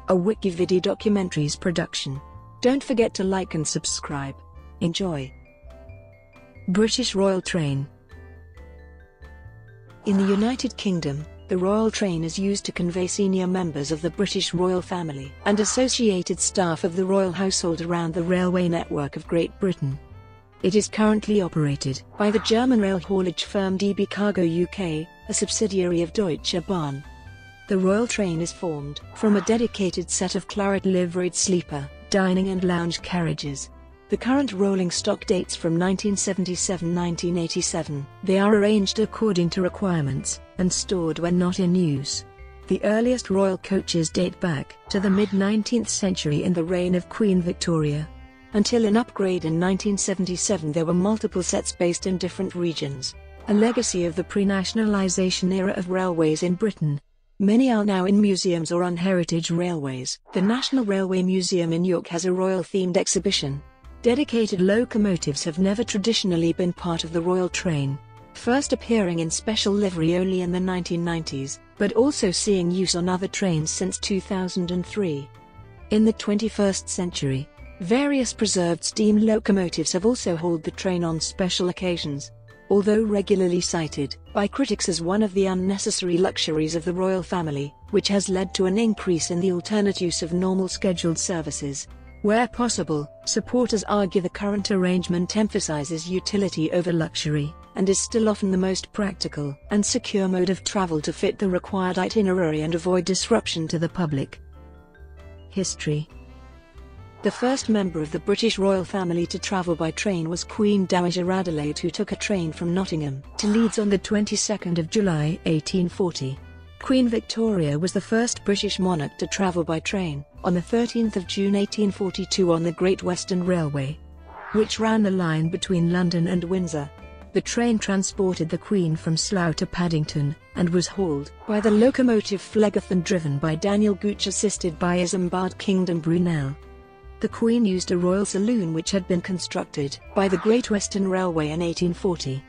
a WikiVidi documentaries production. Don't forget to like and subscribe. Enjoy. British Royal Train. In the United Kingdom, the Royal Train is used to convey senior members of the British royal family and associated staff of the royal household around the railway network of Great Britain. It is currently operated by the German rail haulage firm DB Cargo UK, a subsidiary of Deutsche Bahn. The Royal Train is formed from a dedicated set of claret liveried sleeper, dining and lounge carriages. The current rolling stock dates from 1977–1987. They are arranged according to requirements and stored when not in use. The earliest royal coaches date back to the mid-19th century in the reign of Queen Victoria. Until an upgrade in 1977, there were multiple sets based in different regions, a legacy of the pre-nationalisation era of railways in Britain. Many are now in museums or on heritage railways. The National Railway Museum in York has a royal-themed exhibition. Dedicated locomotives have never traditionally been part of the Royal Train, first appearing in special livery only in the 1990s, but also seeing use on other trains since 2003. In the 21st century, various preserved steam locomotives have also hauled the train on special occasions. Although regularly cited by critics as one of the unnecessary luxuries of the royal family, which has led to an increase in the alternate use of normal scheduled services. Where possible, supporters argue the current arrangement emphasizes utility over luxury, and is still often the most practical and secure mode of travel to fit the required itinerary and avoid disruption to the public. History. The first member of the British royal family to travel by train was Queen Dowager Adelaide, who took a train from Nottingham to Leeds on the 22nd of July 1840. Queen Victoria was the first British monarch to travel by train, on the 13th of June 1842 on the Great Western Railway, which ran the line between London and Windsor. The train transported the Queen from Slough to Paddington, and was hauled by the locomotive Phlegethon driven by Daniel Gooch assisted by Isambard Kingdom Brunel. The Queen used a royal saloon which had been constructed by the Great Western Railway in 1840.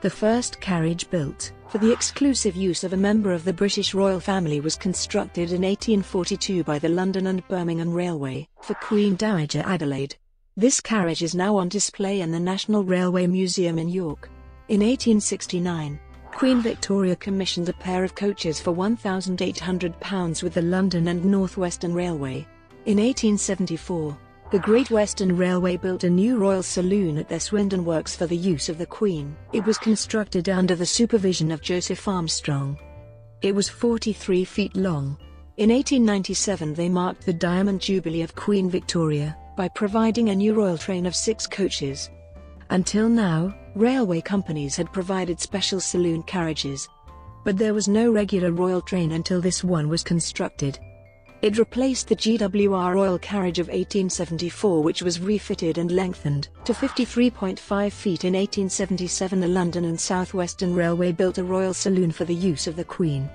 The first carriage built for the exclusive use of a member of the British royal family was constructed in 1842 by the London and Birmingham Railway for Queen Dowager Adelaide. This carriage is now on display in the National Railway Museum in York. In 1869, Queen Victoria commissioned a pair of coaches for £1,800 with the London and North Western Railway. In 1874, the Great Western Railway built a new royal saloon at their Swindon works for the use of the Queen. It was constructed under the supervision of Joseph Armstrong. It was 43 feet long. In 1897 they marked the Diamond Jubilee of Queen Victoria by providing a new royal train of 6 coaches. Until now, railway companies had provided special saloon carriages, but there was no regular royal train until this one was constructed. It replaced the GWR Royal Carriage of 1874, which was refitted and lengthened to 53.5 feet in 1877. The London and South Western Railway built a royal saloon for the use of the Queen.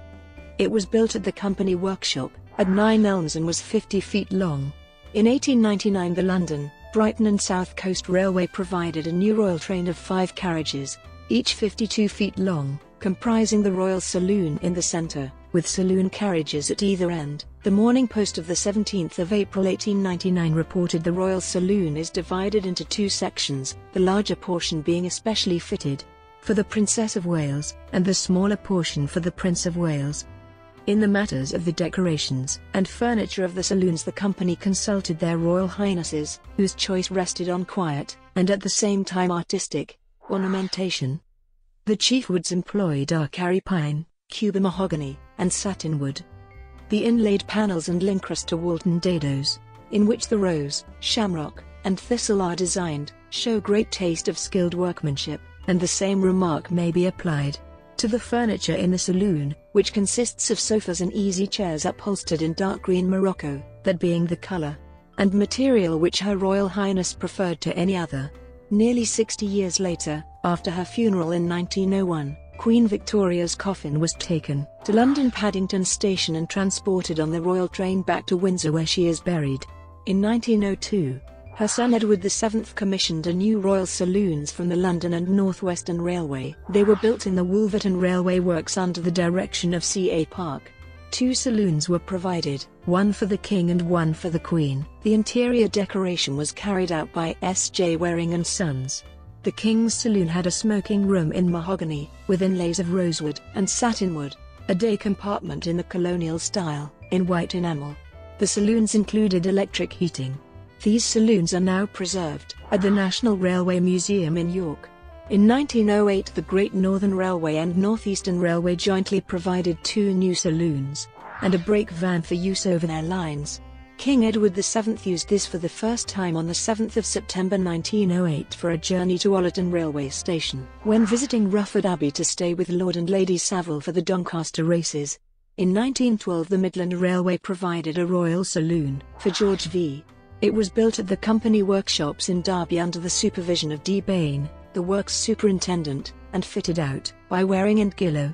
It was built at the company workshop at 9 Elms and was 50 feet long. In 1899 the London, Brighton and South Coast Railway provided a new royal train of 5 carriages, each 52 feet long, comprising the royal saloon in the centre, with saloon carriages at either end. The Morning Post of the 17th of April 1899 reported the royal saloon is divided into 2 sections, the larger portion being especially fitted for the Princess of Wales, and the smaller portion for the Prince of Wales. In the matters of the decorations and furniture of the saloons, the company consulted their Royal Highnesses, whose choice rested on quiet, and at the same time artistic, ornamentation. The chief woods employed are Carry pine, Cuba mahogany, and satinwood. The inlaid panels and lincrust are Walton dados, in which the rose, shamrock, and thistle are designed, show great taste of skilled workmanship, and the same remark may be applied to the furniture in the saloon, which consists of sofas and easy chairs upholstered in dark green Morocco, that being the color and material which Her Royal Highness preferred to any other. Nearly 60 years later, after her funeral in 1901, Queen Victoria's coffin was taken to London Paddington Station and transported on the royal train back to Windsor, where she is buried. In 1902, her son Edward VII commissioned a new royal saloons from the London and North Western Railway. They were built in the Wolverton Railway Works under the direction of C.A. Park. 2 saloons were provided, one for the king and one for the queen. The interior decoration was carried out by S.J. Waring & Sons. The king's saloon had a smoking room in mahogany, with inlays of rosewood and satinwood, a day compartment in the colonial style, in white enamel. The saloons included electric heating. These saloons are now preserved at the National Railway Museum in York. In 1908, the Great Northern Railway and Northeastern Railway jointly provided 2 new saloons and a brake van for use over their lines. King Edward VII used this for the first time on the 7th of September 1908 for a journey to Ollerton Railway Station, when visiting Rufford Abbey to stay with Lord and Lady Savile for the Doncaster races. In 1912, the Midland Railway provided a royal saloon for George V. It was built at the company workshops in Derby under the supervision of D. Bain, the works superintendent, and fitted out by Waring and Gillow.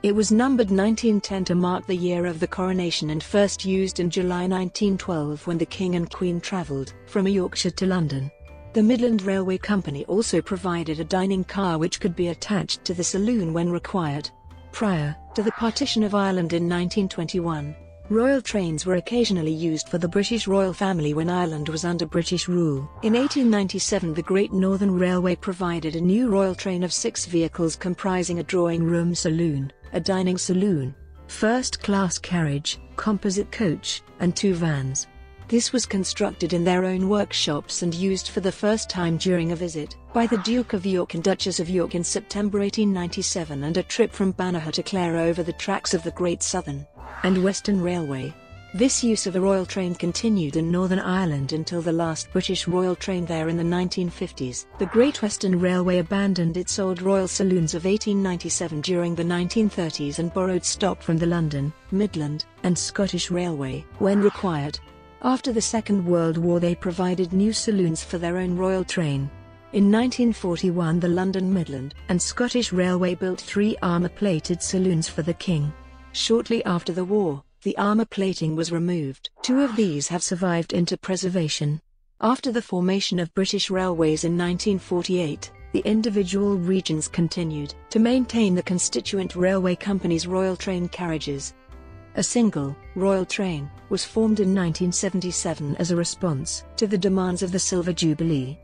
It was numbered 1910 to mark the year of the coronation and first used in July 1912 when the King and Queen travelled from Yorkshire to London. The Midland Railway Company also provided a dining car which could be attached to the saloon when required. Prior to the partition of Ireland in 1921, royal trains were occasionally used for the British royal family when Ireland was under British rule. In 1897, the Great Northern Railway provided a new royal train of 6 vehicles comprising a drawing room saloon, a dining saloon, first-class carriage, composite coach, and 2 vans. This was constructed in their own workshops and used for the first time during a visit by the Duke of York and Duchess of York in September 1897 and a trip from Banagher to Clare over the tracks of the Great Southern and Western Railway. This use of a royal train continued in Northern Ireland until the last British royal train there in the 1950s. The Great Western Railway abandoned its old royal saloons of 1897 during the 1930s and borrowed stock from the London, Midland, and Scottish Railway when required. After the Second World War, they provided new saloons for their own royal train. In 1941, the London, Midland, and Scottish Railway built 3 armour-plated saloons for the King. Shortly after the war, the armour plating was removed. 2 of these have survived into preservation. After the formation of British Railways in 1948, the individual regions continued to maintain the constituent railway company's royal train carriages. A single, royal train, was formed in 1977 as a response to the demands of the Silver Jubilee.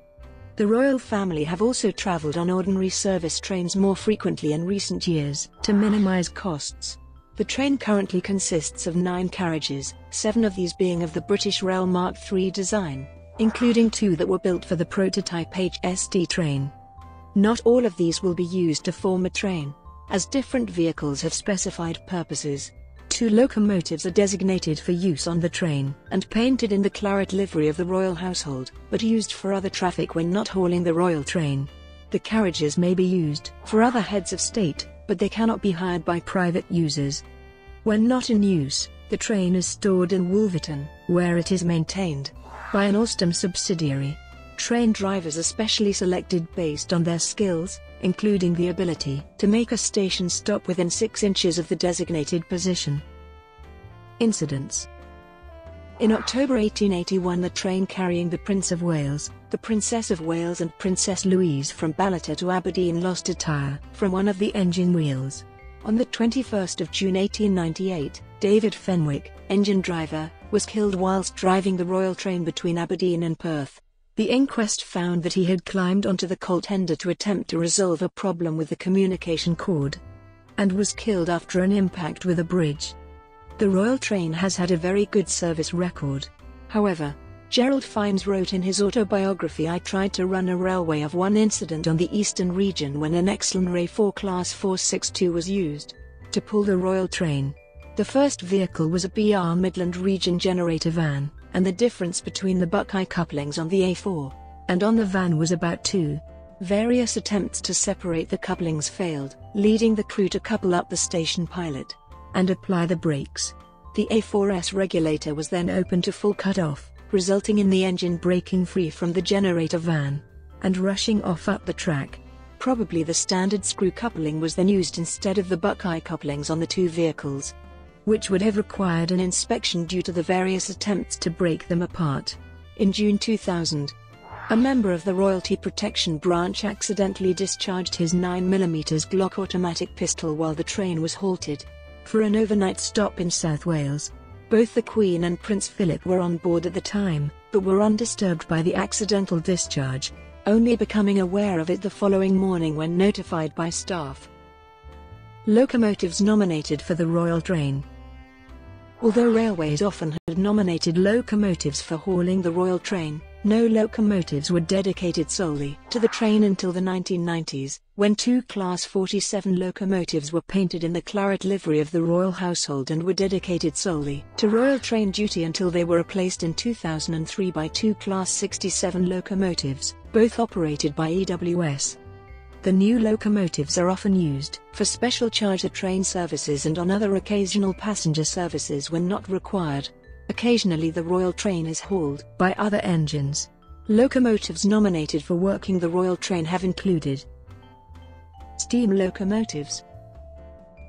The royal family have also travelled on ordinary service trains more frequently in recent years to minimise costs. The train currently consists of 9 carriages, 7 of these being of the British Rail Mark III design, including 2 that were built for the prototype HST train. Not all of these will be used to form a train, as different vehicles have specified purposes. 2 locomotives are designated for use on the train and painted in the claret livery of the royal household, but used for other traffic when not hauling the royal train. The carriages may be used for other heads of state, but they cannot be hired by private users. When not in use, the train is stored in Wolverton, where it is maintained by an Alstom subsidiary. Train drivers are specially selected based on their skills, including the ability to make a station stop within 6 inches of the designated position. Incidents. In October 1881, the train carrying the Prince of Wales, the Princess of Wales and Princess Louise from Ballater to Aberdeen lost a tyre from one of the engine wheels. On the 21st of June 1898, David Fenwick, engine driver, was killed whilst driving the royal train between Aberdeen and Perth. The inquest found that he had climbed onto the coal tender to attempt to resolve a problem with the communication cord, and was killed after an impact with a bridge. The royal train has had a very good service record. However, Gerald Fiennes wrote in his autobiography, "I tried to run a railway of one incident on the eastern region when an Excellenray 4 Class 462 was used to pull the royal train. The first vehicle was a BR Midland Region generator van, and the difference between the Buckeye couplings on the A4 and on the van was about 2. Various attempts to separate the couplings failed, leading the crew to couple up the station pilot and apply the brakes. The A4S regulator was then opened to full cut-off, resulting in the engine breaking free from the generator van and rushing off up the track. Probably the standard screw coupling was then used instead of the Buckeye couplings on the 2 vehicles, which would have required an inspection due to the various attempts to break them apart. In June 2000, a member of the Royalty Protection Branch accidentally discharged his 9mm Glock automatic pistol while the train was halted. for an overnight stop in South Wales. Both the Queen and Prince Philip were on board at the time, but were undisturbed by the accidental discharge, only becoming aware of it the following morning when notified by staff. Locomotives nominated for the Royal Train. Although railways often had nominated locomotives for hauling the Royal Train, no locomotives were dedicated solely to the train until the 1990s, when two Class 47 locomotives were painted in the claret livery of the royal household and were dedicated solely to Royal Train duty until they were replaced in 2003 by two Class 67 locomotives, both operated by EWS. The new locomotives are often used for special charter train services and on other occasional passenger services when not required. Occasionally the Royal Train is hauled by other engines. Locomotives nominated for working the Royal Train have included steam locomotives.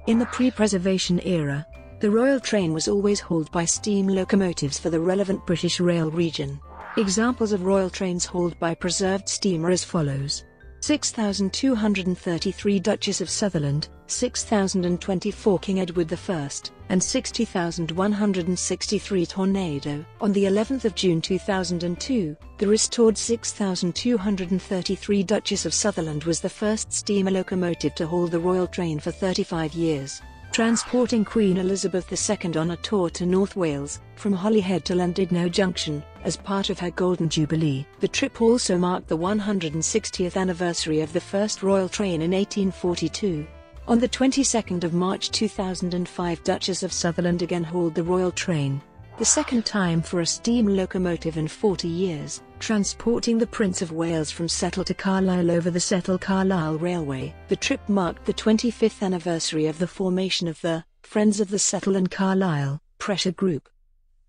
In the pre-preservation era, the Royal Train was always hauled by steam locomotives for the relevant British rail region. Examples of Royal Trains hauled by preserved steam are as follows: 6,233 Duchess of Sutherland, 6,024 King Edward I, and 60,163 Tornado. On the 11th of June 2002, the restored 6,233 Duchess of Sutherland was the first steamer locomotive to haul the Royal Train for 35 years, transporting Queen Elizabeth II on a tour to North Wales, from Holyhead to Llandudno Junction, as part of her Golden Jubilee. The trip also marked the 160th anniversary of the first Royal Train in 1842. On the 22nd of March 2005, Duchess of Sutherland again hauled the Royal Train, the second time for a steam locomotive in 40 years, transporting the Prince of Wales from Settle to Carlisle over the Settle-Carlisle Railway. The trip marked the 25th anniversary of the formation of the Friends of the Settle and Carlisle Pressure Group.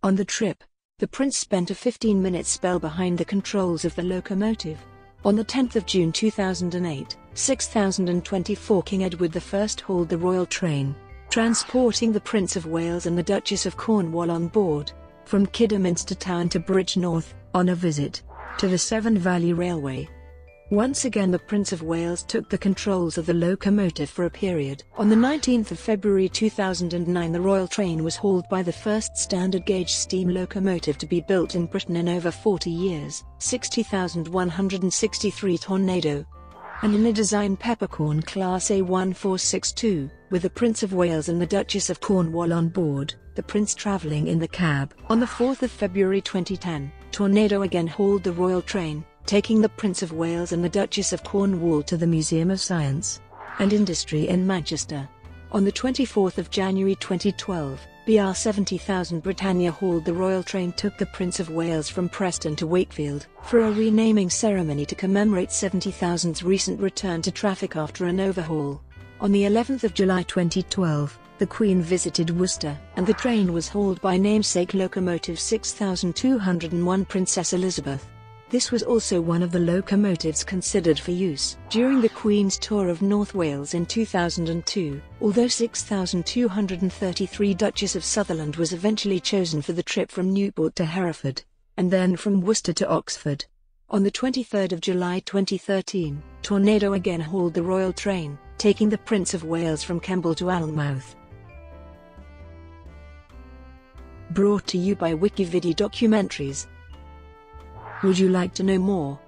On the trip, the Prince spent a 15-minute spell behind the controls of the locomotive. On the 10th of June 2008, 6,024 King Edward I hauled the Royal Train, transporting the Prince of Wales and the Duchess of Cornwall on board, from Kidderminster Town to Bridgnorth, on a visit to the Severn Valley Railway. Once again the Prince of Wales took the controls of the locomotive for a period. On the 19th of February 2009, the Royal Train was hauled by the first standard gauge steam locomotive to be built in Britain in over 40 years, 60,163 Tornado, and in a design peppercorn Class A1462, with the Prince of Wales and the Duchess of Cornwall on board, the Prince travelling in the cab. On the 4th of February 2010, Tornado again hauled the Royal Train, taking the Prince of Wales and the Duchess of Cornwall to the Museum of Science and Industry in Manchester. On the 24th of January 2012, BR 70,000 Britannia hauled the Royal Train, took the Prince of Wales from Preston to Wakefield for a renaming ceremony to commemorate 70,000's recent return to traffic after an overhaul. On the 11th of July 2012, the Queen visited Worcester, and the train was hauled by namesake locomotive 6,201 Princess Elizabeth. This was also one of the locomotives considered for use during the Queen's tour of North Wales in 2002, although 6,233 Duchess of Sutherland was eventually chosen for the trip from Newport to Hereford, and then from Worcester to Oxford. On the 23rd of July 2013, Tornado again hauled the Royal Train, taking the Prince of Wales from Kemble to Alnmouth. Brought to you by WikiVidi Documentaries. Would you like to know more?